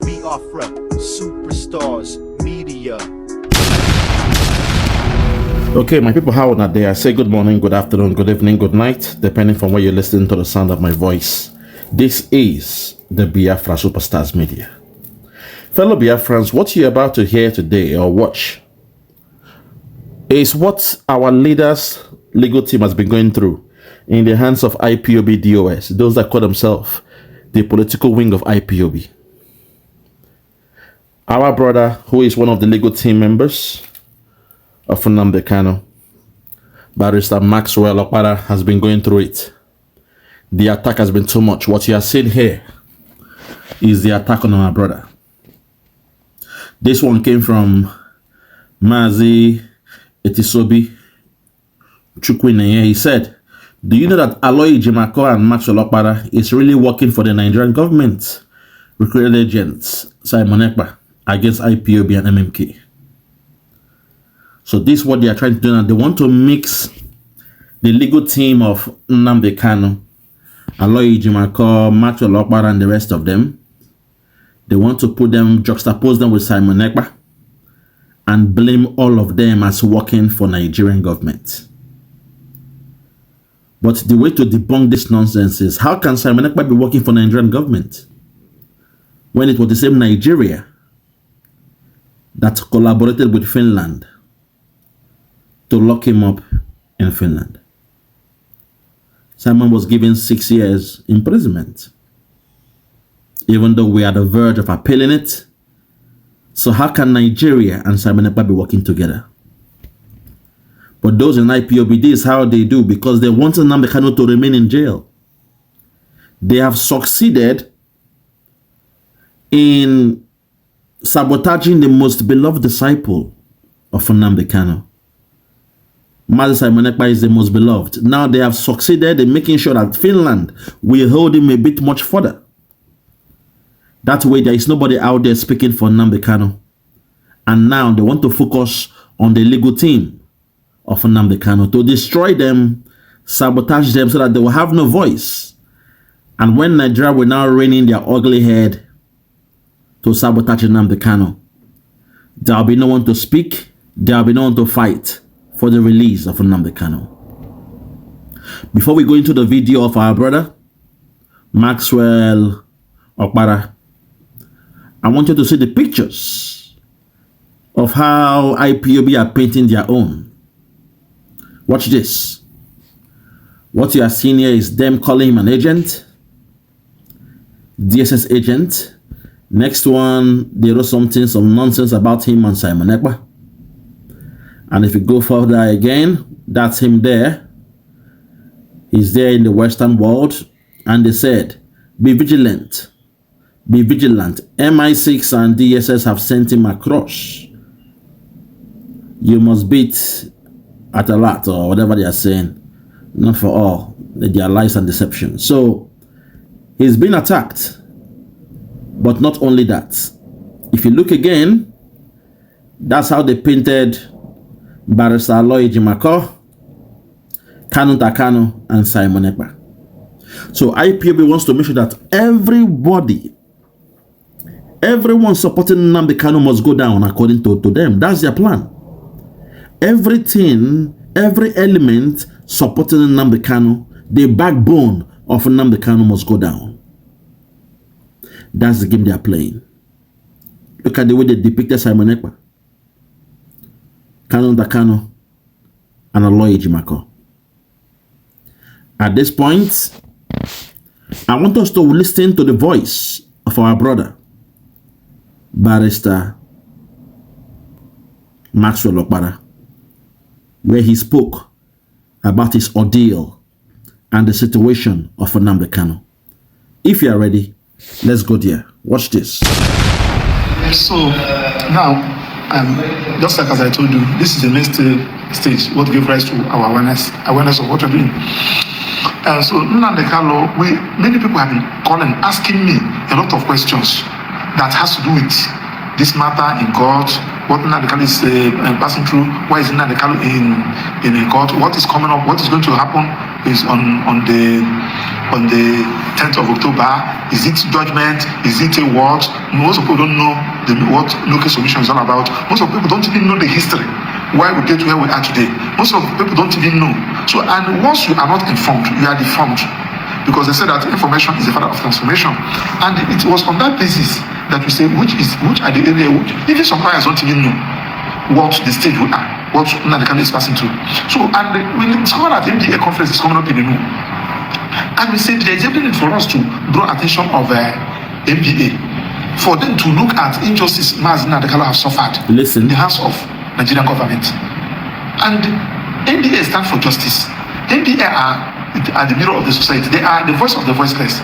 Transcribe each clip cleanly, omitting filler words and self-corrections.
Biafra, superstars, media. Okay, my people, how are they? I say good morning, good afternoon, good evening, good night, depending from where you're listening to the sound of my voice. This is the Biafra Superstars Media. Fellow Biafrans, what you're about to hear today or watch is what our leaders' legal team has been going through in the hands of IPOB DOS, those that call themselves the political wing of IPOB. Our brother, who is one of the legal team members of Nnamdi Kanu, Barrister MAXWELL OPARA, has been going through it. The attack has been too much. What you are seeing here is the attack on our brother. This one came from Mazi Etisobi Chukwineye. He said, do you know that Aloy Jimako and MAXWELL OPARA is really working for the Nigerian government? Recruited agents, Simon Ekpa, against IPOB and MMK. So this is what they are trying to do now. They want to mix the legal team of Nnamdi Kanu, Aloy Jimako, MAXWELL OPARA, and the rest of them. They want to put them, juxtapose them with Simon Ekpa, and blame all of them as working for Nigerian government. But the way to debunk this nonsense is, how can Simon Ekpa be working for Nigerian government when it was the same Nigeria that collaborated with Finland to lock him up in Finland? Simon was given 6 years imprisonment, even though we are at the verge of appealing it. So how can Nigeria and Simon Ekpa be working together? But those in IPOB, this is how they do, because they want Nnamdi Kanu to remain in jail. They have succeeded in sabotaging the most beloved disciple of Nnamdi Kanu. Mazi Simon Ekpa is the most beloved. Now they have succeeded in making sure that Finland will hold him a bit much further. That way there is nobody out there speaking for Nnamdi Kanu. And now they want to focus on the legal team of Nnamdi Kanu to destroy them, sabotage them so that they will have no voice. And when Nigeria will now rein in their ugly head to sabotage Nnamdi Kanu, there will be no one to speak, there will be no one to fight for the release of Nnamdi Kanu. Before we go into the video of our brother, MAXWELL OPARA, I want you to see the pictures of how IPOB are painting their own. Watch this. What you are seeing here is them calling him an agent, DSS agent. Next one, they wrote some nonsense about him and Simon Ekpa. And if you go further again, that's him there. He's there in the Western world. And they said, be vigilant. Be vigilant. MI6 and DSS have sent him across. You must beat at a lot, or whatever they are saying. Not for all. They are lies and deception. So, he's been attacked. But not only that. If you look again, that's how they painted Barrister Aloy Jimako, Kanu, and Simon Ekpa. So IPOB wants to make sure that everyone supporting Nnamdi Kanu must go down according to them. That's their plan. Everything, every element supporting Nnamdi Kanu, the backbone of Nnamdi Kanu must go down. That's the game they are playing. Look at the way they depicted Simon Ekpa, Kanu, and Aloy Jimako. At this point, I want us to listen to the voice of our brother, Barrister MAXWELL OPARA, where he spoke about his ordeal and the situation of Nnamdi Kanu. If you are ready, let's go there. Watch this. So now, just like as I told you, this is the next stage, what gave rise to our awareness of what we're doing. So Nnamdi Kanu, many people have been calling, asking me a lot of questions that has to do with this matter in court, what Nnamdi Kanu is passing through. Why is Nnamdi Kanu in a court? What is coming up? What is going to happen is on the 10th of October. Is it judgment? Is it a what? Most people don't know what local submission is all about. Most of people don't even know the history. Why we get where we are today. Most of people don't even know. So, and once you are not informed, you are deformed. Because they say that information is the father of transformation. And it was on that basis that we say which are the area which even some buyers don't even know what the stage we are, what Nnamdi Kanu is passing through. So, and we discovered that the MDA conference is coming up in the new. And we said there is a need for us to draw attention of MBA, for them to look at injustice Nnamdi Kanu have suffered in the hands of Nigerian government. And MBA stands for justice. MBA are the mirror of the society. They are the voice of the voiceless.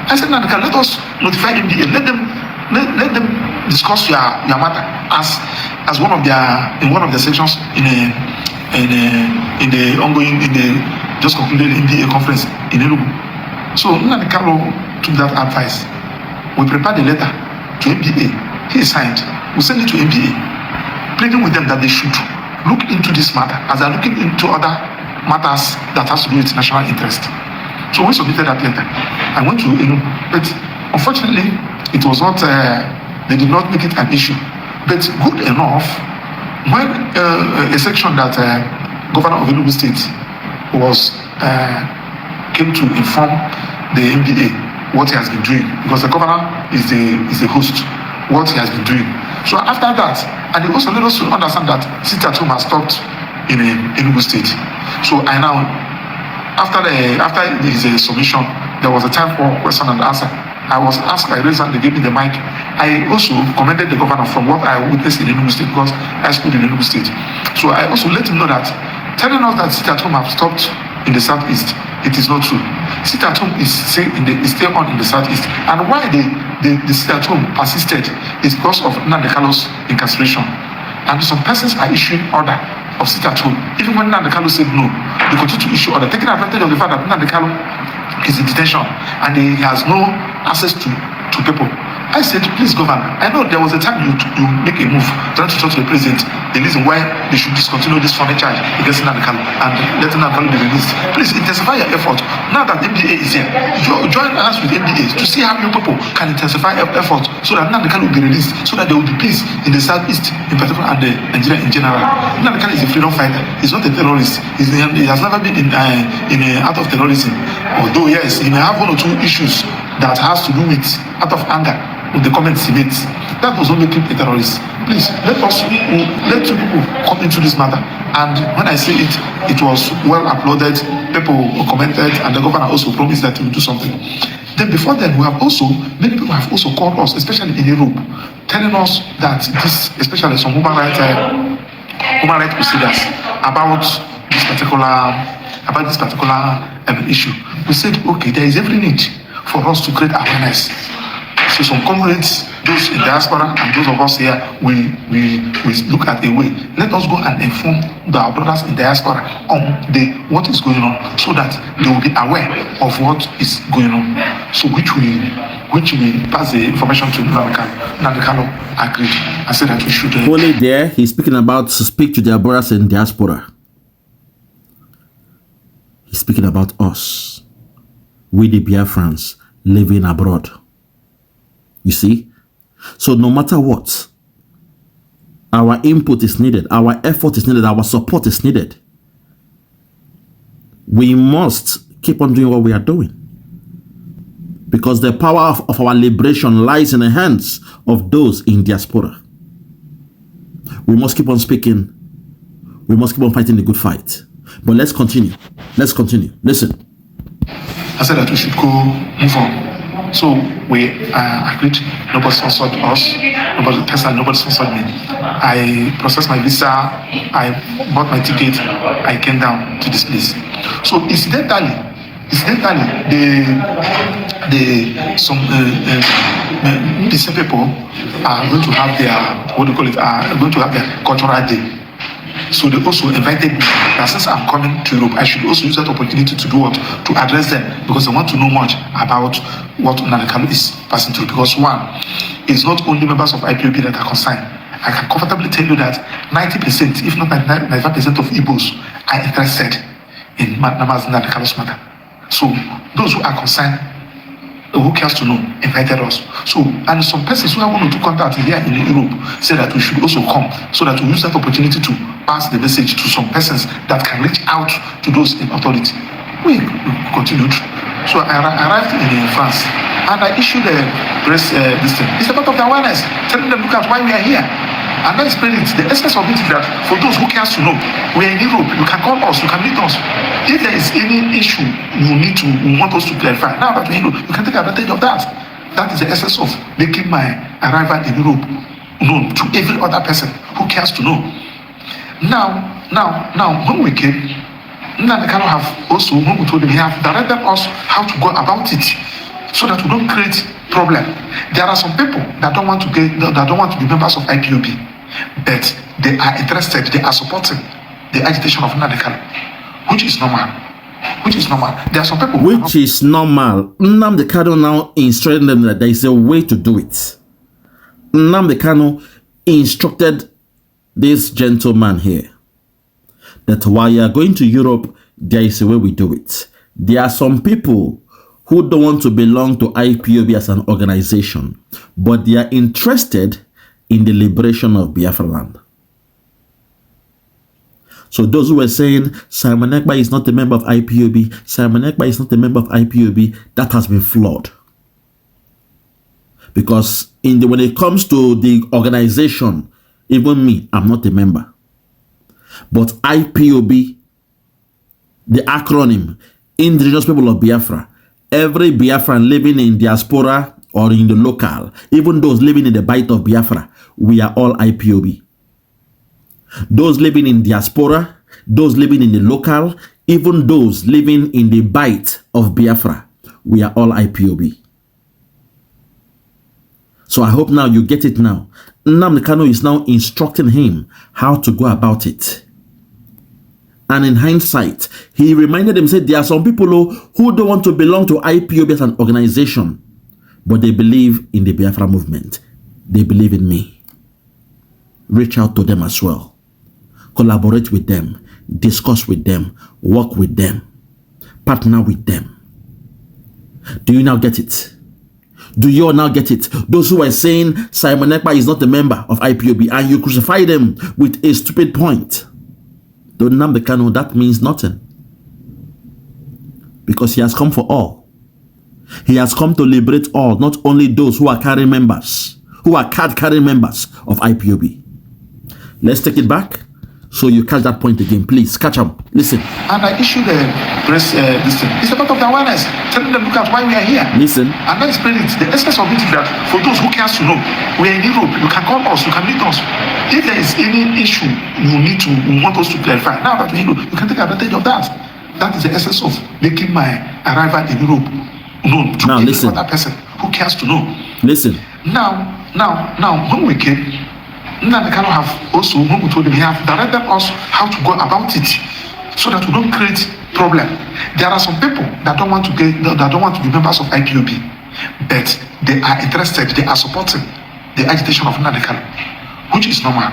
I said, Nnamdi Kanu, let us notify MBA. Let them discuss your matter as one of their sections in the ongoing just concluded MBA conference in ILOB. So Nnamdi Kanu took that advice. We prepared a letter to MBA. He signed. We sent it to MBA, pleading with them that they should look into this matter as they're looking into other matters that has to do with national interest. So we submitted that letter. I went to but unfortunately it was not. They did not make it an issue. But good enough, when a section that Governor of Enugu State was came to inform the MBA what he has been doing, because the governor is the host, what he has been doing. So after that, and they also let us understand that sit at home has stopped in Enugu State. So I now, after his submission, there was a time for question and answer. I was asked by raised and they gave me the mic. I also commended the governor from what I witnessed in Enugu State, because I schooled in Enugu State. So I also let him know that telling us that sit at home have stopped in the southeast, it is not true. Sit at home is still on in the southeast, and why the sit at home persisted is because of Nnamdi Kanu's incarceration, and some persons are issuing order of sit at home. Even when Nnamdi Kanu said no, they continue to issue order, taking advantage of the fact that Nnamdi Kanu is in detention and he has no access to people. I said, please, Governor, I know there was a time you make a move trying to talk to the president, the reason why they should discontinue this funding charge against Nnamdi Kanu and let Nnamdi Kanu be released. Please intensify your effort. Now that MBA is here, join us with MBA to see how you people can intensify effort so that Nnamdi Kanu will be released, so that there will be peace in the southeast in particular and Nigeria in general. Nnamdi Kanu is a freedom fighter. He's not a terrorist. He has never been in out of terrorism. Although yes, he may have one or two issues that has to do with out of anger with the comments he made. That was not making a terrorist. Please let two people come into this matter. And when I say it, it was well uploaded. People commented, and the governor also promised that he will do something. Then before then, many people have also called us, especially in Europe, telling us that this, especially some human rights procedures about this particular issue. We said, okay, there is every need for us to create awareness. So some comrades, those in diaspora and those of us here, we look at a way. Let us go and inform our brothers in diaspora on what is going on, so that they will be aware of what is going on. So which we pass the information to Nnamdi Kanu agreed and said that we should. Only there, he's speaking about to speak to their brothers in diaspora. He's speaking about us, we the Biafrans living abroad. You see? So no matter what, our input is needed, our effort is needed, our support is needed. We must keep on doing what we are doing, because the power of our liberation lies in the hands of those in diaspora. We must keep on speaking. We must keep on fighting the good fight. But let's continue. Let's continue. Listen. I said that we should go move on. So we agreed. Nobody sponsored us. Nobody sponsored me. I processed my visa. I bought my ticket. I came down to this place. So incidentally, some people are going to have their going to have their cultural day. So they also invited me that since I'm coming to Europe, I should also use that opportunity to do what? To address them, because they want to know much about what Nnamdi Kanu is passing through. Because one, it's not only members of IPOB that are concerned. I can comfortably tell you that 90%, if not 95% of Igbos are interested in Nnamdi Kanu's matter. So those who are concerned, who cares to know, invited us. So, and some persons who have one or two contacts here in Europe say that we should also come, so that we use that opportunity to pass the message to some persons that can reach out to those in authority. We continued. So I arrived in France, and I issued a press this thing. It's about the awareness, telling them, look at why we are here. And I explained it. The essence of it is that for those who cares to know, we are in Europe. You can call us. You can meet us. If there is any issue you want us to clarify, now that we know, you can take advantage of that. That is the essence of making my arrival in Europe known to every other person who cares to know. Now, when we came, Nnamdi Kanu have also, when we told him, he have directed us how to go about it, so that we don't create problem. There are some people that don't want to be members of IPOB, but they are interested, they are supporting the agitation of Nnamdi Kanu, which is normal. There are some people which is normal. Nnamdi Kanu now instructing them that there is a way to do it. Nnamdi Kanu instructed this gentleman here that while you are going to Europe, there is a way we do it. There are some people who don't want to belong to IPOB as an organization, but they are interested in the liberation of Biafra land. So those who were saying Simon Ekpa is not a member of IPOB, Simon Ekpa is not a member of IPOB, that has been flawed. Because when it comes to the organization, even me, I'm not a member. But IPOB, the acronym, Indigenous People of Biafra, every Biafran living in diaspora or in the local, even those living in the bite of Biafra, we are all IPOB. Those living in diaspora, those living in the local, even those living in the bite of Biafra, we are all IPOB. So I hope now you get it now. Nnamdi Kanu is now instructing him how to go about it. And in hindsight, he reminded them, said, there are some people who don't want to belong to IPOB as an organization, but they believe in the Biafra movement. They believe in me. Reach out to them as well. Collaborate with them. Discuss with them. Work with them. Partner with them. Do you now get it? Do you all now get it? Those who are saying Simon Ekpa is not a member of IPOB and you crucify them with a stupid point. To Nnamdi Kanu, that means nothing. Because he has come for all. He has come to liberate all, not only those who are carrying members, who are card-carrying members of IPOB. Let's take it back so you catch that point again. Please, catch up. Listen. And I issued a press this thing. It's about the awareness, telling them, look at why we are here. Listen. And I explained it. The essence of it is that for those who cares to know, we are in Europe. You can call us. You can meet us. If there is any issue you want us to clarify, now that we know, you can take advantage of that. That is the essence of making my arrival in Europe known to every other person who cares to know. Listen. Now, when we came, Nnamdi Kanu have also, when we told him, he have directed us how to go about it, so that we don't create problem. There are some people that don't want to be members of IPOB, but they are interested, they are supporting the agitation of Nnamdi Kanu, which is normal.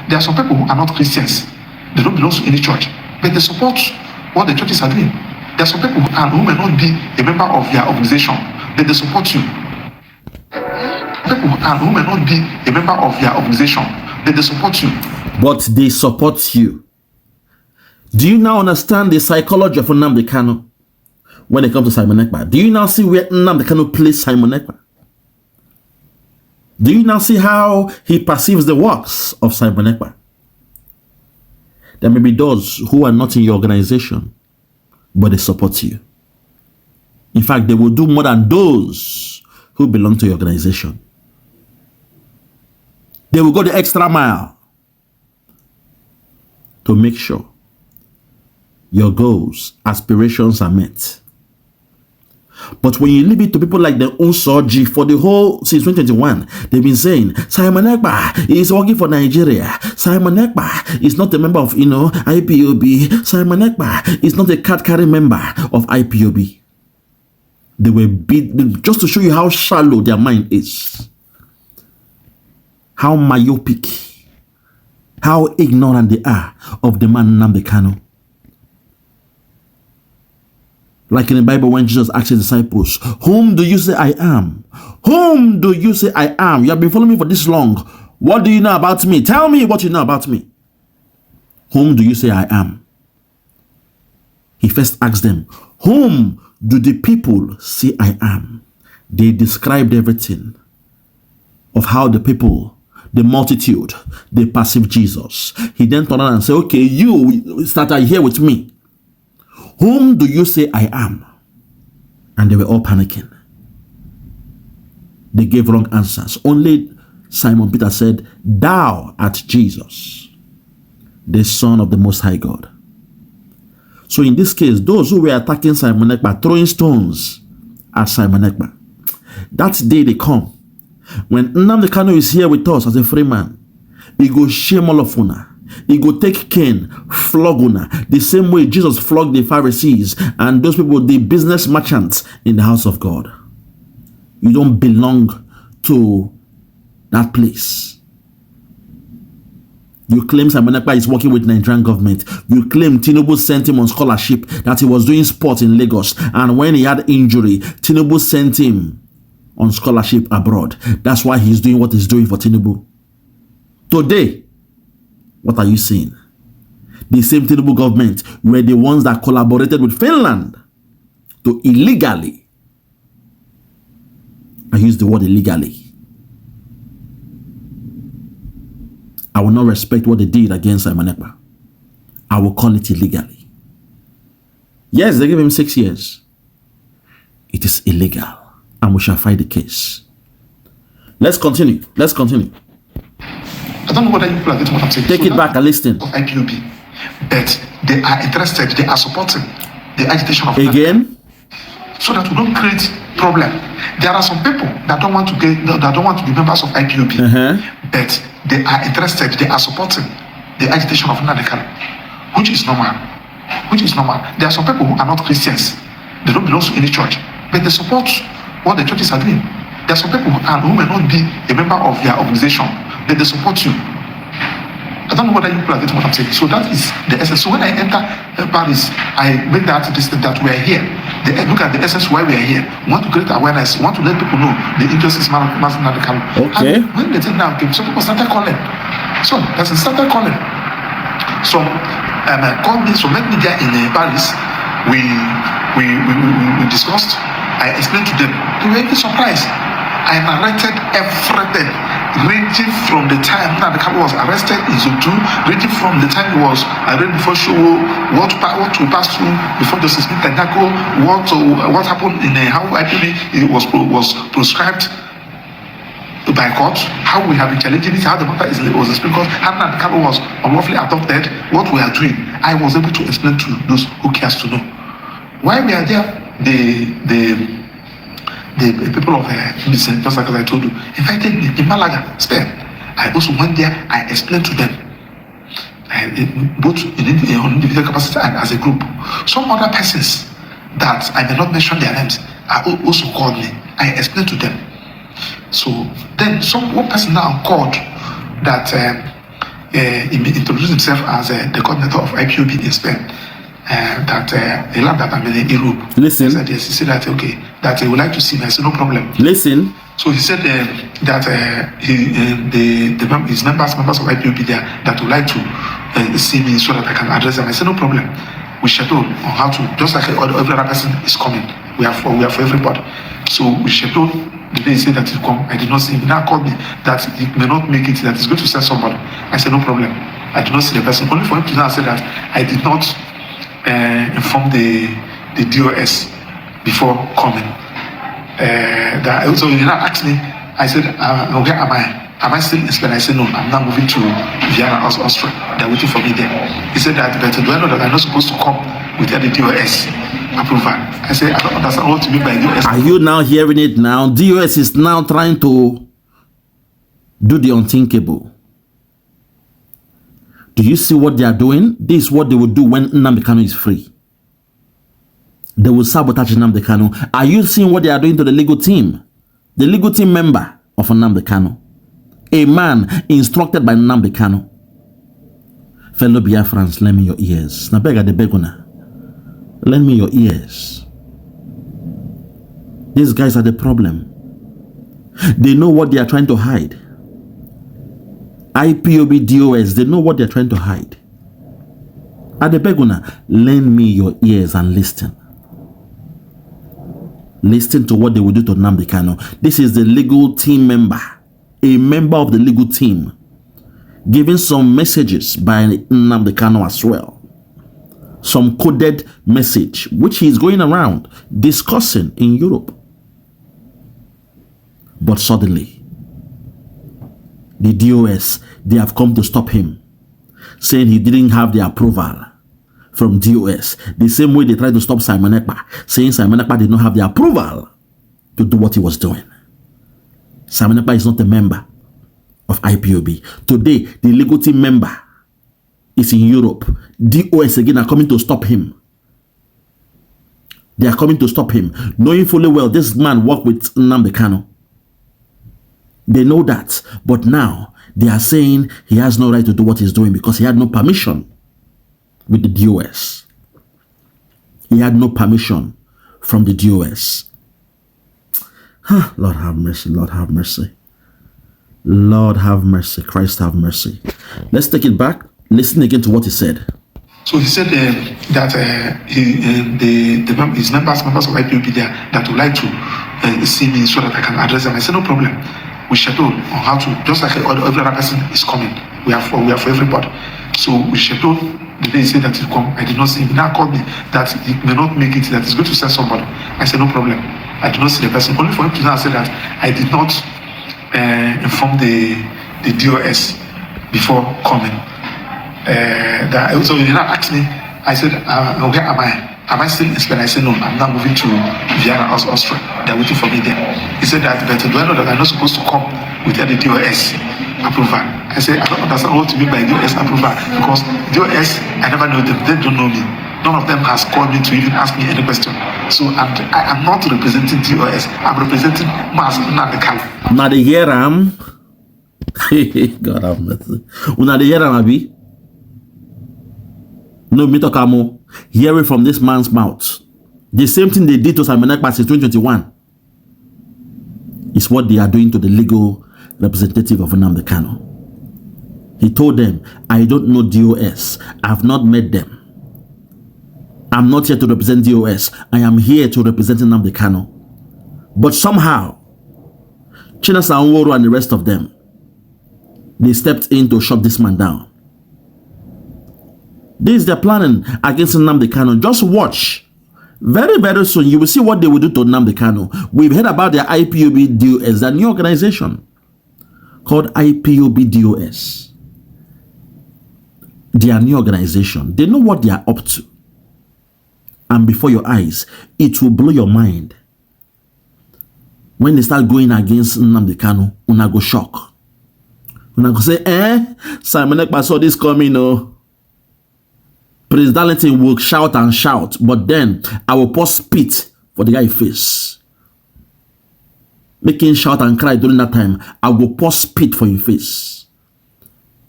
There are some people who are not Christians. They don't belong to any church, but they support what the churches are doing. There are some people who may not be a member of their organization, but they support you. People who may not be a member of their organization, but they support you. But they support you. Do you now understand the psychology of Nnamdi Kanu when it comes to Simon Ekpa? Do you now see where Nnamdi Kanu plays Simon Ekpa? Do you now see how he perceives the works of Simon Ekpa? There may be those who are not in your organization, but they support you. In fact, they will do more than those who belong to your organization. They will go the extra mile to make sure your goals, aspirations are met. But when you leave it to people like the Unsoji for the whole, since 2021, they've been saying, Simon Ekpa is working for Nigeria. Simon Ekpa is not a member of, IPOB. Simon Ekpa is not a card-carrying member of IPOB. They were beat, just to show you how shallow their mind is. how myopic, how ignorant they are of the man Nnamdi Kanu. Like in the Bible, when Jesus asked his disciples, whom do you say I am? Whom do you say I am? You have been following me for this long. What do you know about me? Tell me what you know about me. Whom do you say I am? He first asked them, whom do the people say I am? They described everything of how the people, the multitude, they perceive Jesus. He then turned around and said, okay, you start here with me. Whom do you say I am? And they were all panicking. They gave wrong answers. Only Simon Peter said, thou art Jesus, the Son of the Most High God. So in this case, those who were attacking Simon Ekpa, throwing stones at Simon Ekpa, that day they come. When Nnamdi Kanu is here with us as a free man, he go shame all of una. He go take cane, flog una, the same way Jesus flogged the Pharisees and those people, the business merchants in the house of God. You don't belong to that place. You claim Simon Ekpa is working with the Nigerian government. You claim Tinubu sent him on scholarship, that he was doing sports in Lagos, and when he had injury, Tinubu sent him on scholarship abroad. That's why he's doing what he's doing for Tinubu. Today, what are you seeing? The same Tinubu government were the ones that collaborated with Finland to illegally, I use the word illegally, I will not respect what they did against Simon Ekpa. I will call it illegally. Yes, they gave him 6 years. It is illegal, and we shall fight the case. Let's continue. Let's continue. I don't know whether you people are getting what I'm saying. Take it back and listen. Of IPOB, but they are interested, they are supporting the agitation of again, so that we don't create problem. There are some people that don't want to be members of IPOB, but they are interested, they are supporting the agitation of Nnamdi Kanu, which is normal. There are some people who are not Christians, they don't belong to any church, but they support what the churches are doing. There are some people who may not be a member of their organization, but they support you. I don't know whether you people are getting what I'm saying. So that is the essence. So when I enter Paris, I make that decision that we are here. Look at the essence why we are here. We want to create awareness. We want to let people know the injustice man Nnamdi Kanu. Okay. And when the thing now came, some people started calling. So that's started calling. Some called me, so met me there in Paris. We discussed. I explained to them. They were even surprised. I narrated everything, ranging from the time Nnamdi Kanu was arrested in Zone 2, ranging from the time he was arrested before show, what we passed through before Justice Nyako, what happened in how IPOB was proscribed by court, how we have been challenging it, how the matter was explained, because Nnamdi Kanu was unlawfully adopted, what we are doing. I was able to explain to those who cares to know. Why we are there, the people of Vincent, just like I told you, invited me in Malaga, Spain. I also went there, I explained to them, both in individual capacity and as a group. Some other persons that I may not mention their names also called me. I explained to them. So then one person now called that he introduced himself as the coordinator of IPOB in Spain. That he learned that I'm in Europe. Listen. He said yes. He said that okay, that he would like to see me. I said no problem. Listen. So he said that his members of IPOB there that would like to see me so that I can address them. I said no problem. We schedule on how to, just like every other person is coming. We are for everybody. So we scheduled the day he said that he come. I did not see him. He now called me that he may not make it. That he's going to send somebody. I said no problem. I did not see the person. Only for him to now say that I did not inform the DOS before coming. So he now asked me, I said, where am I? Am I still in Spain? I said, no, I'm now moving to Vienna, Austria. They're waiting for me there. He said that, but do I know that I'm not supposed to come without the DOS approval? I said, I don't understand what you mean by DOS. Are you now hearing it now? DOS is now trying to do the unthinkable. Do you see what they are doing? This is what they will do when Nnamdi Kanu is free. They will sabotage Nnamdi Kanu. Are you seeing what they are doing to the legal team? The legal team member of Nnamdi Kanu. A man instructed by Nnamdi Kanu. Fellow Biafrans, lend me your ears. Now beg at the beguna. Lend me your ears. These guys are the problem. They know what they are trying to hide. IPOB DOS, they know what they are trying to hide. At the beguna, lend me your ears and listen. Listen to what they will do to Nnamdi Kanu. This is the legal team member, a member of the legal team, giving some messages by Nnamdi Kanu as well. Some coded message, which he is going around discussing in Europe. But suddenly, the DOS, they have come to stop him, saying he didn't have the approval from DOS. The same way they tried to stop Simon Ekpa, saying Simon Ekpa did not have the approval to do what he was doing. Simon Ekpa is not a member of IPOB. Today, the legal team member is in Europe. DOS again are coming to stop him. They are coming to stop him, knowing fully well this man worked with Nnamdi Kanu. They know that, but now they are saying he has no right to do what he's doing because he had no permission with the DOS. He had no permission from the DOS. Lord have mercy, Lord have mercy. Lord have mercy, Christ have mercy. Let's take it back. Listen again to what he said. So he said that his members of IPOB there that would like to see me so that I can address them. I said, no problem. We schedule on how to, just like every other person is coming. We are for everybody. So we schedule the day he said that he'll come. I did not see him. He now called me that he may not make it, that he's going to send somebody. I said, no problem. I did not see the person. Only for him to now say that I did not inform the DOS before coming. So he now asked me, I said, where am I? Am I still in Spain? I said, no, I'm now moving to Vienna, Austria. They're waiting for me there. He said that, but do I know that I'm not supposed to come without the DOS approval? I said, I don't understand what you mean by DOS approval, because DOS, I never know them. They don't know me. None of them has called me to even ask me any question. So I am not representing DOS. I'm representing Nnamdi Kanu. Now the year God have mercy. Una the year abi. No, me talk more. Hear it from this man's mouth. The same thing they did to Simon Ekpa since 2021 is what they are doing to the legal representative of Nnamdi Kanu. He told them, I don't know DOS. I have not met them. I'm not here to represent DOS. I am here to represent Nnamdi Kanu. But somehow, Chinasa Nworo and the rest of them, they stepped in to shut this man down. This is their planning against Nnamdi Kanu. Just watch. Very, very soon, you will see what they will do to Nnamdi Kanu. We've heard about their IPOB DOS, that new organization called IPOB DOS. Their new organization. They know what they are up to. And before your eyes, it will blow your mind. When they start going against Nnamdi Kanu, una go shock. Una go say, Simon Ekpa saw this coming, no. Prince Darlington will shout and shout, but then I will pour spit for the guy's face. Make him shout and cry during that time. I will pour spit for your face.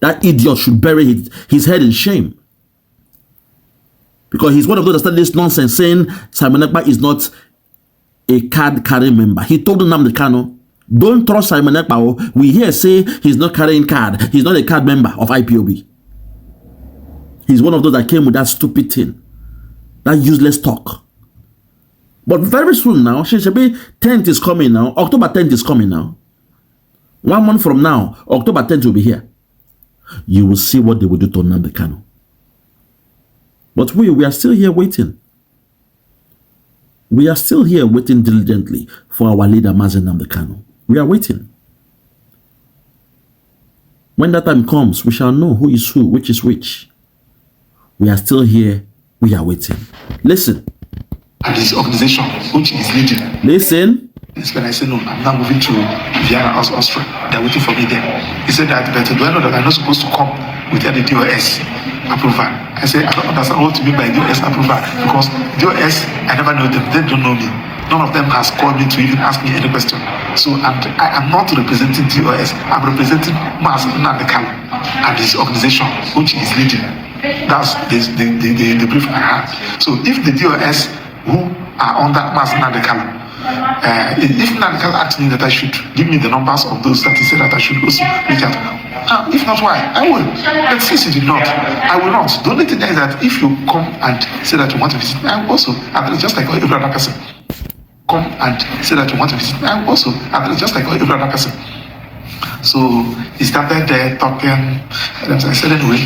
That idiot should bury his head in shame. Because he's one of those that started this nonsense saying Simon Ekpa is not a card carrying member. He told Nnamdi Kanu, don't trust Simon Ekpa. We hear say he's not carrying card. He's not a card member of IPOB. He's one of those that came with that stupid thing. That useless talk. But very soon now, Sheshabe 10th is coming now. October 10th is coming now. 1 month from now, October 10th will be here. You will see what they will do to Nnamdi Kanu. But we are still here waiting. We are still here waiting diligently for our leader, Nnamdi Kanu. We are waiting. When that time comes, we shall know who is who, which is which. We are still here. We are waiting. Listen. And his organization, which is leading. Listen. When I said, no, I'm now moving to Vienna, Austria. They're waiting for me there. He said that, but do I know that I'm not supposed to come without the DOS approval? I said, I don't understand what you mean by DOS approval, because DOS, I never know them. They don't know me. None of them has called me to even ask me any question. So I am not representing DOS. I'm representing Nnamdi Kanu and his organization, which he is leading. That's the brief I had. So if the DOS who are under Nnamdi Kanu, if Nnamdi Kanu asked me that I should give me the numbers of those that he said that I should also reach out, if not, why? I will. But since he did not, I will not. The only thing is that if you come and say that you want to visit me, I will also address just like every other person. Come and say that you want to visit me, I will also address just like every other person. So he started there talking, and I said, anyway,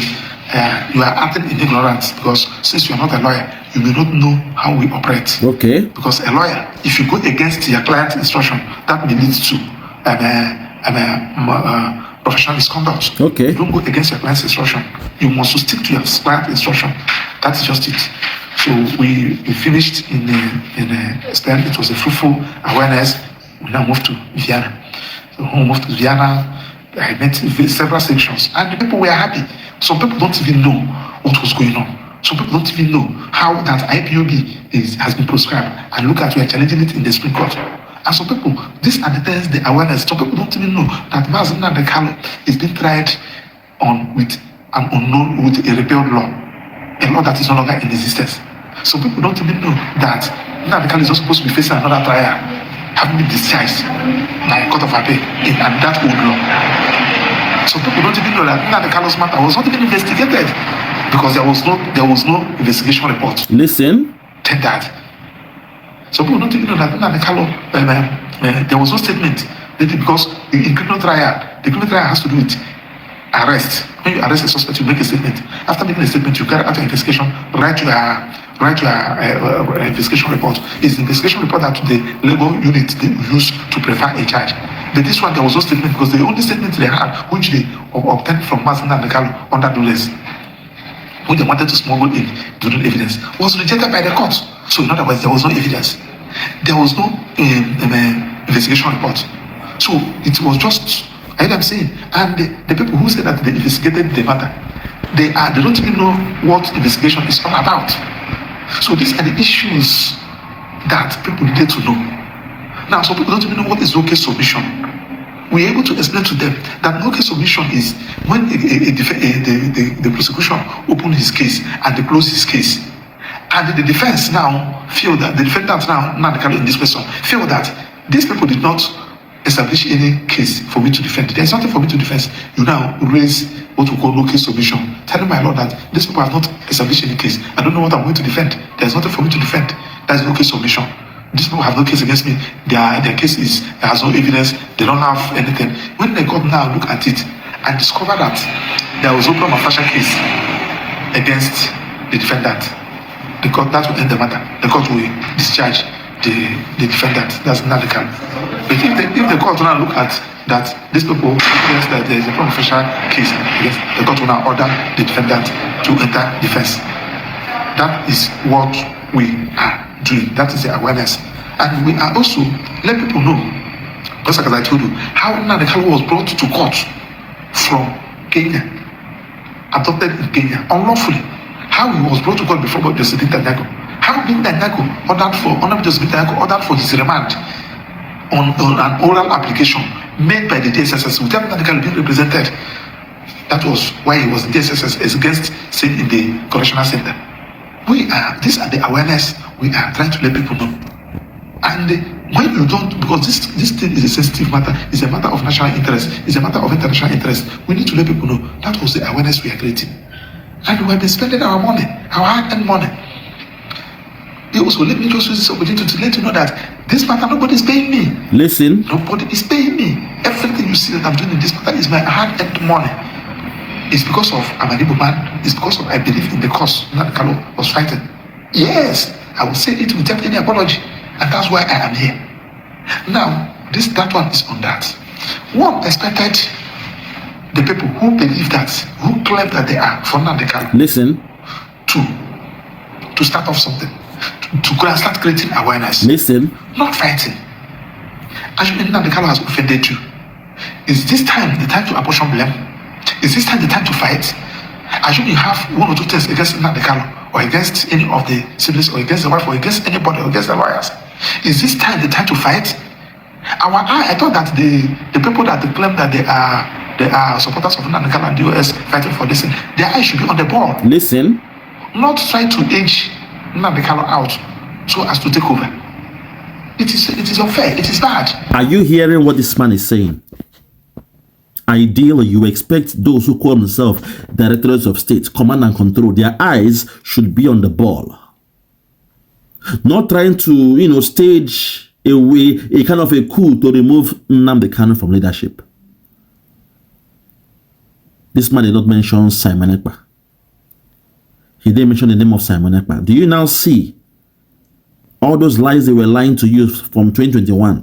you are acting in ignorance because since you are not a lawyer, you may not know how we operate. Okay. Because a lawyer, if you go against your client's instruction, that may lead to professional misconduct. Okay. You don't go against your client's instruction. You must stick to your client's instruction. That's just it. So we finished in a stand. It was a fruitful awareness. We now moved to Vienna. So when we moved to Vienna, I met several sections, and the people were happy. Some people don't even know what was going on. Some people don't even know how that IPOB has been prescribed. And look at, we are challenging it in the Supreme Court. And some people, this are the awareness. Some people don't even know that Nnamdi Kanu is being tried on with an unknown, with a repealed law, a law that is no longer in existence. Some people don't even know that Nnamdi Kanu is not supposed to be facing another trial, having been discharged by a court of appeal in that old law. Some people don't even know that Nnamdi Kanu's matter was not even investigated because there was no investigation report. Listen. Tendered. Some people don't even know that Nnamdi Kanu, there was no statement because in criminal trial, the criminal trial has to do with arrest. When you arrest a suspect, you make a statement. After making a statement, you carry out an investigation, write your investigation report. It's the investigation report that the legal unit they use to prefer a charge. But this one, there was no statement because the only statement they had, which they obtained from Nnamdi Kanu under duress, which they wanted to smuggle in during evidence, was rejected by the court. So in other words, there was no evidence. There was no investigation report. So it was just, I'm saying, and the people who said that they investigated the matter, they don't even know what investigation is all about. So these are the issues that people need to know. Now, some people don't even know what is no case submission. We're able to explain to them that no case submission is when the prosecution opened his case and they closed his case. And the defense now feel that, the defendants now in this person, feel that these people did not establish any case for me to defend. There is nothing for me to defend. You now raise what we call no case submission, telling my lord that these people have not established any case. I don't know what I'm going to defend. There is nothing for me to defend. There is no case submission. These people have no case against me. Their case has no evidence. They don't have anything. When the court now look at it and discover that there was no prima facie case against the defendant, the court, that will end the matter. The court will discharge the defendant. That's Nnamdi Kanu. But if the court now look at that these people evidence that there is a prima facie case against, the court will now order the defendant to enter defense. That is what we are doing. That is the awareness. And we are also let people know, just like as I told you, how Nnamdi Kanu was brought to court from Kenya, adopted in Kenya unlawfully. How he was brought to court before Justice Bêträyed. How Bêträyed ordered for his remand on an oral application made by the DSSS without Nnamdi Kanu being represented. That was why he was in DSSS as against staying in the correctional center. These are the awareness we are trying to let people know. And when you don't, because this thing is a sensitive matter, it's a matter of national interest, it's a matter of international interest, we need to let people know that was the awareness we are creating. And we have been spending our money, our hard-earned money. Also, let me just use this opportunity to let you know that this matter, nobody is paying me. Listen. Nobody is paying me. Everything you see that I'm doing in this matter is my hard-earned money. It's because of I'm an Igbo man. It's because of I believe in the cause Nnamdi Kanu was fighting. Yes, I will say it without any apology, and that's why I am here. Now, that one is on that. One expected the people who believe that, who claim that they are for Nnamdi Kanu. Listen. To start off something, to go and start creating awareness. Listen. Not fighting. Assuming Nnamdi Kanu has offended you, is this time the time to apportion blame? Is this time the time to fight? Assuming you have one or two things against Nnamdi Kanu, or against any of the siblings, or against the wife, or against anybody, or against the lawyers. Is this time the time to fight? I thought that the people that claim that they are supporters of Nnamdi Kanu and the US fighting for this thing, their eyes should be on the ball. Listen. Not try to edge Nnamdi Kanu out so as to take over. It is unfair. It is bad. Are you hearing what this man is saying? Ideally, you expect those who call themselves directors of state, command and control, their eyes should be on the ball. Not trying to, stage a kind of a coup to remove Nnamdi Kanu from leadership. This man did not mention Simon Ekpa. He didn't mention the name of Simon Ekpa. Do you now see all those lies they were lying to you from 2021?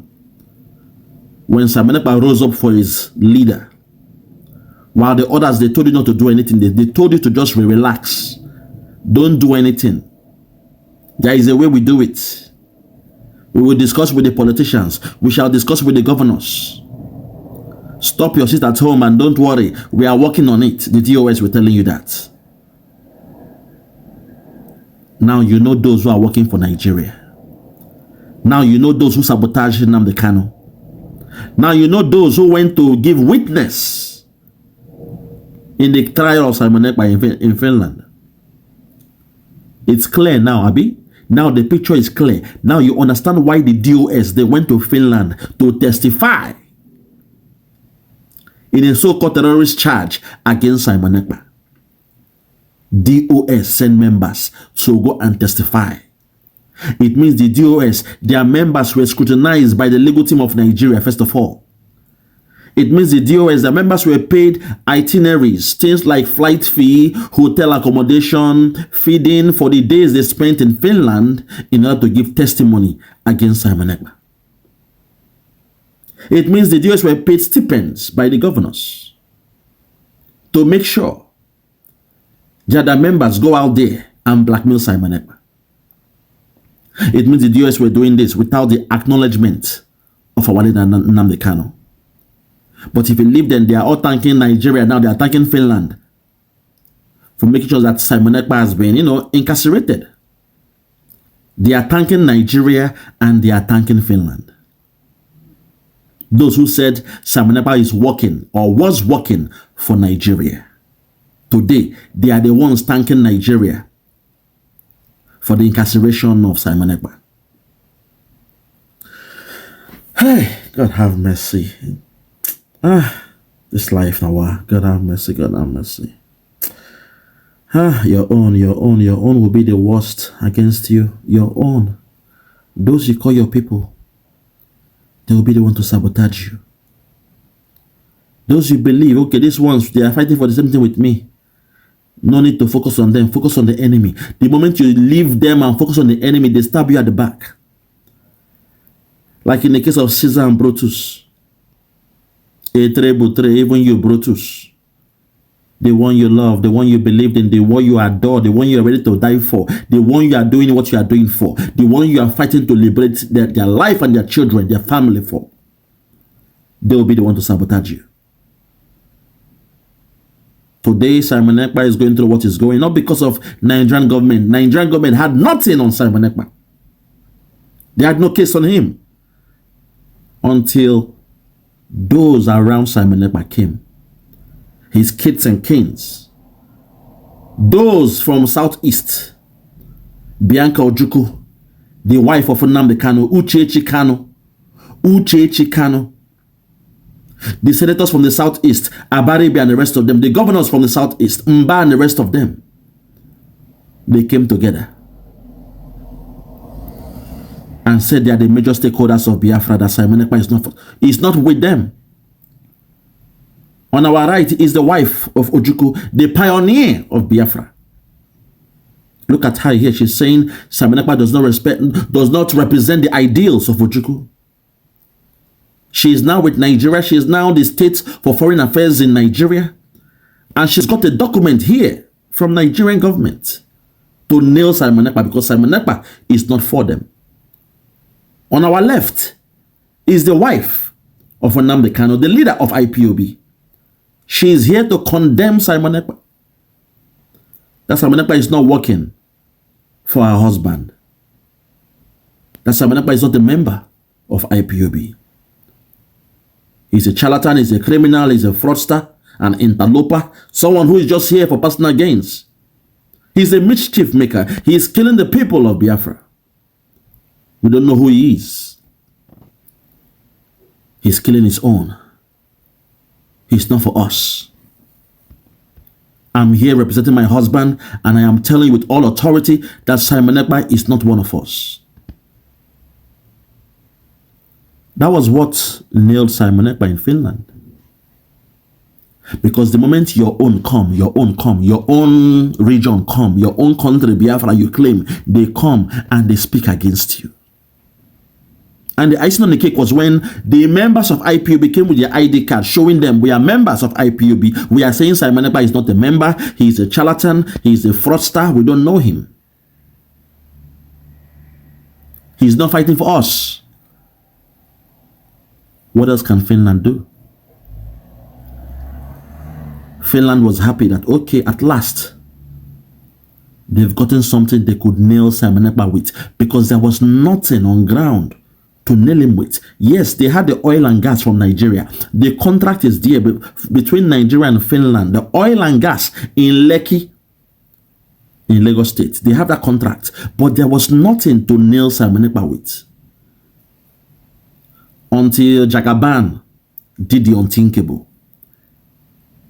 When Simon Ekpa rose up for his leader, while the others, they told you not to do anything. They told you to just relax. Don't do anything. There is a way we do it. We will discuss with the politicians. We shall discuss with the governors. Stop your seat at home and don't worry. We are working on it. The DOS were telling you that. Now you know those who are working for Nigeria. Now you know those who sabotaged Nnamdi Kanu. Now you know those who went to give witness in the trial of Simon Ekpa in Finland. It's clear now, Abi. Now the picture is clear. Now you understand why the DOS, they went to Finland to testify in a so-called terrorist charge against Simon Ekpa. DOS sent members to go and testify. It means the DOS, their members were scrutinized by the legal team of Nigeria, first of all. It means the DOS, the members were paid itineraries, things like flight fee, hotel accommodation, feeding for the days they spent in Finland in order to give testimony against Simon Ekpa. It means the DOS were paid stipends by the governors to make sure that the members go out there and blackmail Simon Ekpa. It means the DOS were doing this without the acknowledgement of our leader Nnamdi Kanu. But if you leave them, they are all thanking Nigeria. Now they are thanking Finland for making sure that Simon Ekpa has been, incarcerated. They are thanking Nigeria and they are thanking Finland. Those who said Simon Ekpa is working or was working for Nigeria. Today, they are the ones thanking Nigeria for the incarceration of Simon Ekpa. Hey, God have mercy. This life now, God have mercy, God have mercy. Your own will be the worst against you. Your own. Those you call your people, they will be the one to sabotage you. Those you believe, okay, these ones, they are fighting for the same thing with me. No need to focus on them. Focus on the enemy. The moment you leave them and focus on the enemy, they stab you at the back. Like in the case of Caesar and Brutus. Bêträyed, even you, Brutus. The one you love, the one you believed in, the one you adore, the one you are ready to die for, the one you are doing what you are doing for, the one you are fighting to liberate their life and their children, their family for. They will be the one to sabotage you. Today, Simon Ekpa is going through what is going, not because of Nigerian government. Nigerian government had nothing on Simon Ekpa. They had no case on him until those around Simon Ekpa came. His kids and kings. Those from Southeast. Bianca Ojukwu, the wife of Nnamdi Kanu, Uchechi Kanu. The senators from the Southeast, Abaribi and the rest of them, the governors from the Southeast, Mba and the rest of them, they came together and said they are the major stakeholders of Biafra, that Simon Ekpa is not with them. On our right is the wife of Ojukwu, the pioneer of Biafra. Look at her here. She's saying Simon Ekpa does not represent the ideals of Ojukwu. She is now with Nigeria. She is now the state for foreign affairs in Nigeria. And she's got a document here from Nigerian government to nail Simon Ekpa because Simon Ekpa is not for them. On our left is the wife of Nnamdi Kanu, the leader of IPOB. She is here to condemn Simon Ekpa. That Simon Ekpa is not working for her husband. that Simon Ekpa is not a member of IPOB. He's a charlatan, he's a criminal, he's a fraudster, an interloper, someone who is just here for personal gains. He's a mischief maker. He is killing the people of Biafra. We don't know who he is. He's killing his own. He's not for us. I'm here representing my husband, and I am telling you with all authority that Simon Ekpa is not one of us. That was what nailed Simon Ekpa in Finland. Because the moment your own come, your own region come, your own country, Biafra, you claim, they come and they speak against you. And the icing on the cake was when the members of IPOB came with their ID card showing them we are members of IPOB. We are saying Simon Ekpa is not a member. He is a charlatan. He is a fraudster. We don't know him. He's not fighting for us. What else can Finland do? Finland was happy that, okay, at last, they've gotten something they could nail Simon Ekpa with, because there was nothing on ground to nail him with. Yes, they had the oil and gas from Nigeria. The contract is there between Nigeria and Finland. The oil and gas in Lekki, in Lagos State, they have that contract, but there was nothing to nail Simon Ekpa with. Until Jagaban did the unthinkable.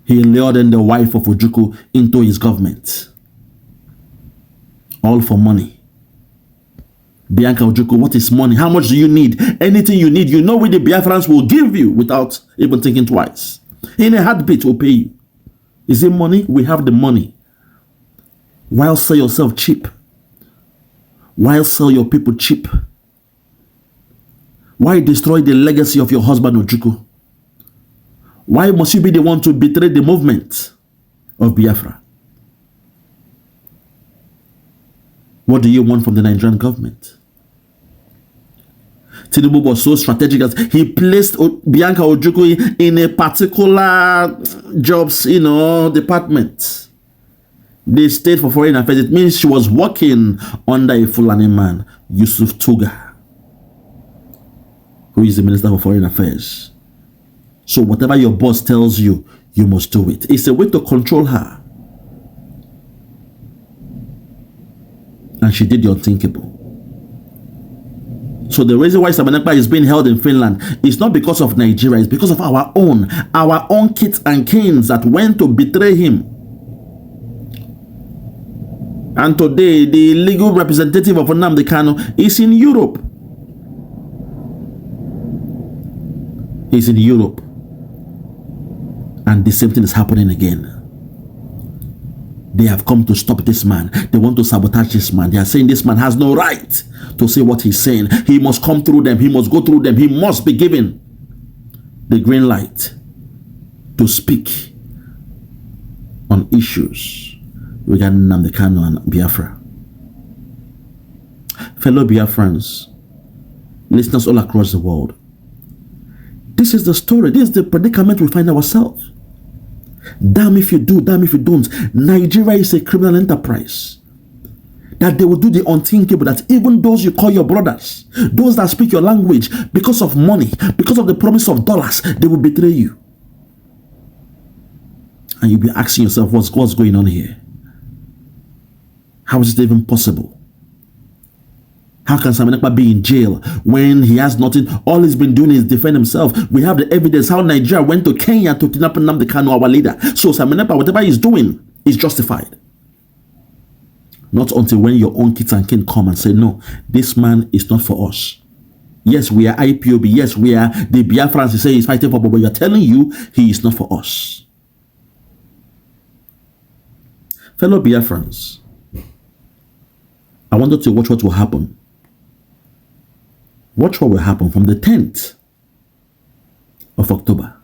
He lured in the wife of Ojukwu into his government. All for money. Bianca Ojukwu, what is money? How much do you need? Anything you need, you know what the Biafrans will give you without even thinking twice. In a heartbeat, will pay you. Is it money? We have the money. Why sell yourself cheap? Why sell your people cheap? Why destroy the legacy of your husband Ojukwu? Why must you be the one to betray the movement of Biafra? What do you want from the Nigerian government? Tinubu was so strategic that he placed Bianca Ojukwu in a particular jobs, department. They stayed for foreign affairs. It means she was working under a Fulani man, Yusuf Tuga, who is the Minister for Foreign Affairs. So whatever your boss tells you, you must do it. It's a way to control her. And she did the unthinkable. So the reason why Simon Ekpa is being held in Finland is not because of Nigeria, it's because of our own kids and kings that went to betray him. And today, the legal representative of Nnamdi Kanu is in Europe. He's in Europe. And the same thing is happening again. They have come to stop this man. They want to sabotage this man. They are saying this man has no right to say what he's saying. He must come through them. He must go through them. He must be given the green light to speak on issues regarding Nnamdi Kanu and Biafra. Fellow Biafrans, listeners all across the world, this is the story. This is the predicament we find ourselves. Damn if you do, damn if you don't. Nigeria is a criminal enterprise. That they will do the unthinkable, that even those you call your brothers, those that speak your language, because of money, because of the promise of dollars, they will betray you. And you'll be asking yourself, what's going on here? How is it even possible? How can Simon Ekpa be in jail when he has nothing? All he's been doing is defend himself. We have the evidence how Nigeria went to Kenya to kidnap Nnamdi Kanu, our leader. So Simon Ekpa, whatever he's doing is justified. Not until when your own kids and kin come and say, no, this man is not for us. Yes, we are IPOB. Yes, we are the Biafrans. He say he's fighting for, but we are telling you he is not for us. Fellow Biafrans, I wanted to watch what will happen. Watch what will happen from the 10th of October.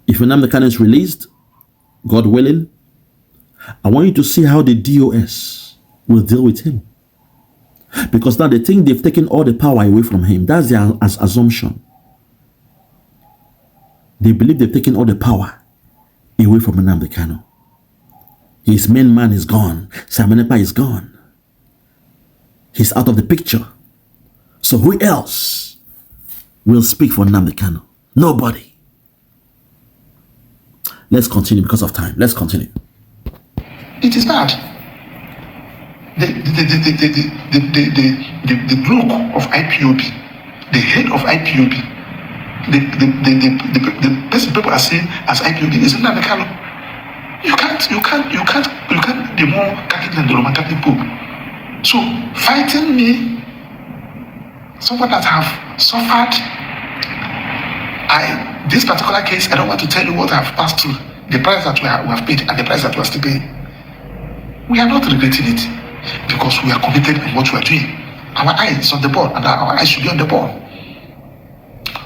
If Nnamdi Kanu is released, God willing, I want you to see how the DOS will deal with him. Because now they think they've taken all the power away from him. That's their assumption. They believe they've taken all the power away from Nnamdi Kanu. His main man is gone. Simon Ekpa is gone. He's out of the picture. So who else will speak for Nnamdi Kanu? Nobody. Let's continue because of time. Let's continue. It is bad. The group of IPOB, the head of IPOB, the best people are saying as IPOB is Nnamdi Kanu. You can't be more Catholic than the Roman Catholic Pope. So fighting me, someone that have suffered, this particular case, I don't want to tell you what I have passed through, the price that we have paid and the price that we are still paying. We are not regretting it because we are committed in what we are doing. Our eye is on the ball and our eyes should be on the ball.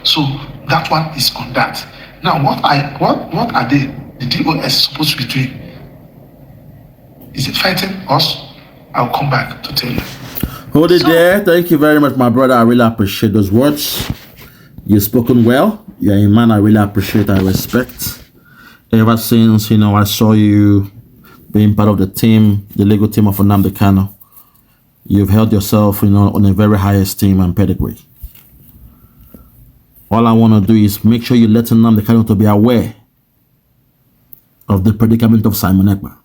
So that one is on that. Now what are the DOS supposed to be doing? Is it fighting us? I'll come back to tell you. Hold it there. Thank you very much, my brother. I really appreciate those words. You've spoken well. You're a man I really appreciate, I respect. Ever since, I saw you being part of the team, the legal team of Nnamdi Kanu, you've held yourself, on a very high esteem and pedigree. All I want to do is make sure you let Nnamdi Kanu to be aware of the predicament of Simon Ekpa.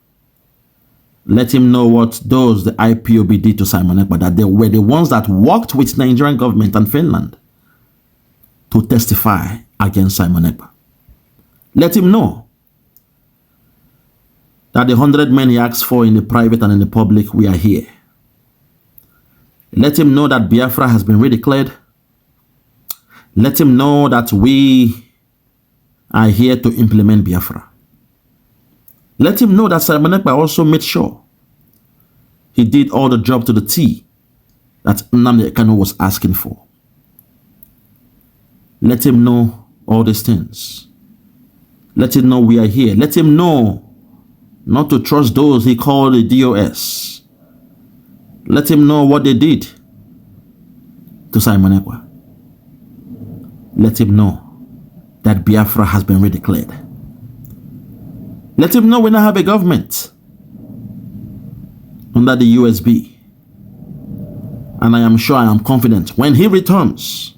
Let him know what the IPOB did to Simon Ekpa, that they were the ones that worked with Nigerian government and Finland to testify against Simon Ekpa. Let him know that the 100 men he asked for in the private and in the public, we are here. Let him know that Biafra has been redeclared. Let him know that we are here to implement Biafra. Let him know that Simon Ekpa also made sure he did all the job to the T that Nnamdi Kanu was asking for. Let him know all these things. Let him know we are here. Let him know not to trust those he called the DOS. Let him know what they did to Simon Ekpa. Let him know that Biafra has been redeclared. Let him know we now have a government under the USB. And I am sure, I am confident, when he returns,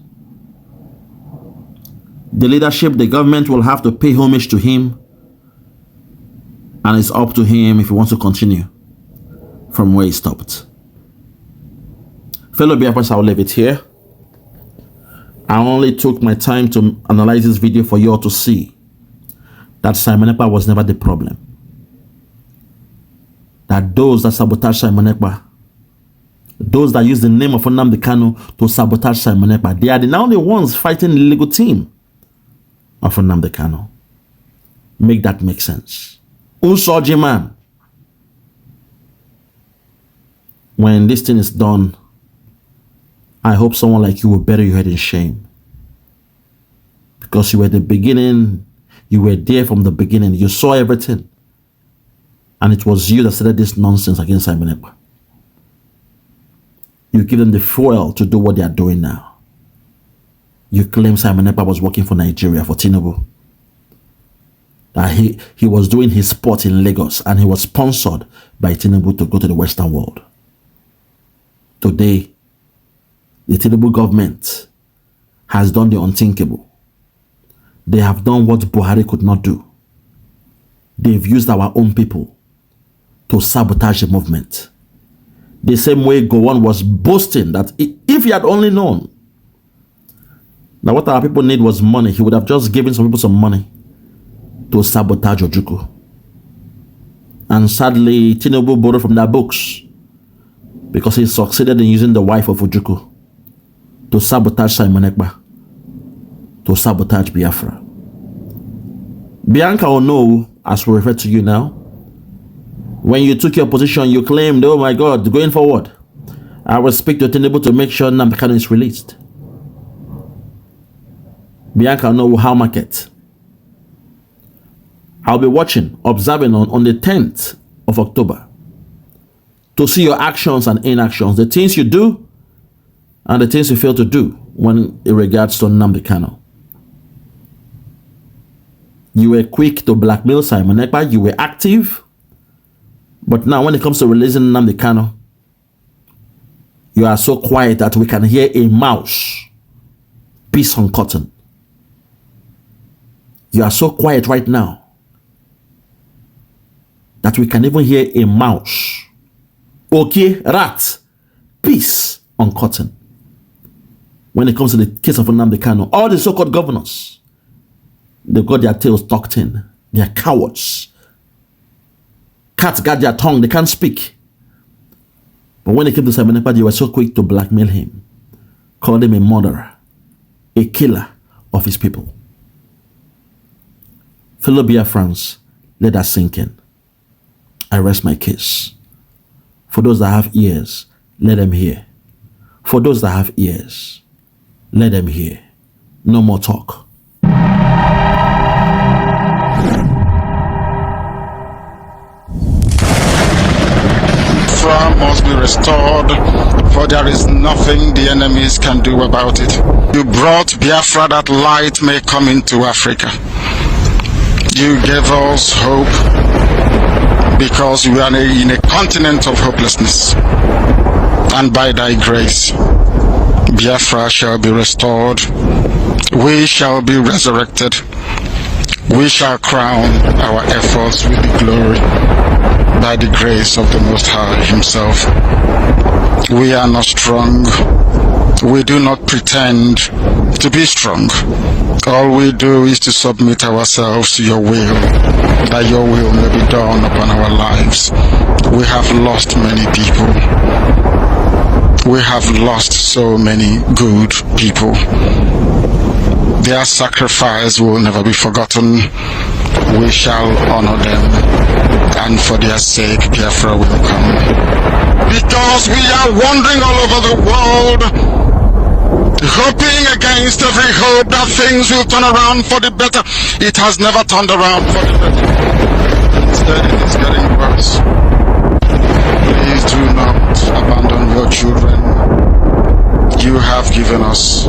the leadership, the government will have to pay homage to him. And it's up to him if he wants to continue from where he stopped. Fellow Biafrans, I'll leave it here. I only took my time to analyze this video for you all to see that Simon Ekpa was never the problem. That those that sabotage Simon Ekpa, those that use the name of Nnamdi Kanu to sabotage Simon Ekpa, they are now the ones fighting the legal team of Nnamdi Kanu. Make that make sense. JUDGEMENT. When this thing is done, I hope someone like you will bury your head in shame. Because you were the beginning, you were there from the beginning, you saw everything. And it was you that started this nonsense against Simon Ekpa. You give them the fuel to do what they are doing now. You claim Simon Ekpa was working for Nigeria, for Tinubu. That he was doing his sport in Lagos and he was sponsored by Tinubu to go to the Western world. Today, the Tinubu government has done the unthinkable. They have done what Buhari could not do. They've used our own people to sabotage the movement. The same way Gowon was boasting that if he had only known that what our people need was money, he would have just given some people some money to sabotage Ojukwu. And sadly, Tinubu borrowed from their books because he succeeded in using the wife of Ojukwu to sabotage Simon Ekpa, to sabotage Biafra. Bianca Ono, as we refer to you now, when you took your position, you claimed, oh my God, going forward, I will speak to Tinubu to make sure Nnamdi Kanu is released. Bianca Ono, how market? I'll be watching, observing on the 10th of October to see your actions and inactions, the things you do and the things you fail to do when it regards to Nnamdi Kanu. You were quick to blackmail Simon Ekpa, you were active, but now when it comes to releasing Nnamdi Kanu, You are so quiet that we can hear a mouse piece on cotton. You are so quiet right now that we can even hear a mouse. Okay, rat, piece on cotton. When it comes to the case of Nnamdi Kanu, all the so-called governors, they've got their tails tucked in. They are cowards. Cats got their tongue, they can't speak. But when it came to Simon Ekpa, you were so quick to blackmail him, call him a murderer, a killer of his people. Fellow Biafrans, let that sink in. I rest my case. For those that have ears, let them hear. For those that have ears, let them hear. No more talk. Biafra must be restored, for there is nothing the enemies can do about it. You brought Biafra that light may come into Africa. You gave us hope because we are in a continent of hopelessness. And by thy grace, Biafra shall be restored. We shall be resurrected. We shall crown our efforts with the glory by the grace of the Most High Himself. We are not strong. We do not pretend to be strong. All we do is to submit ourselves to your will, that your will may be done upon our lives. We have lost many people. We have lost so many good people. Their sacrifice will never be forgotten. We shall honor them, and for their sake, Biafra will come. Because we are wandering all over the world, hoping against every hope that things will turn around for the better. It has never turned around for the better. Instead, it is getting worse. Please do not abandon your children. You have given us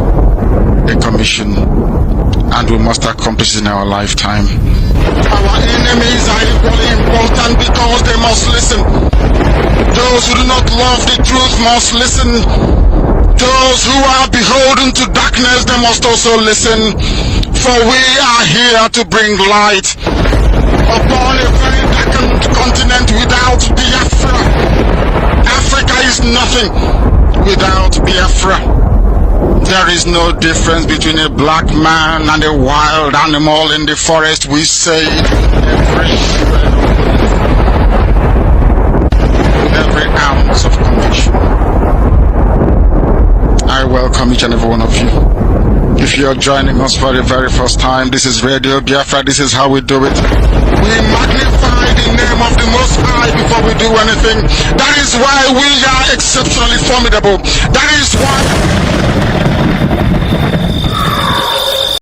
a commission, and we must accomplish in our lifetime. Our enemies are equally important because they must listen. Those who do not love the truth must listen. Those who are beholden to darkness, they must also listen. For we are here to bring light upon a very darkened continent without Biafra. Africa is nothing without Biafra. There is no difference between a black man and a wild animal in the forest. We say with every ounce of conviction. I welcome each and every one of you. If you're joining us for the very first time, this is Radio Biafra. This is how we do it. We magnify the name of the Most High before we do anything. That is why we are exceptionally formidable. That is why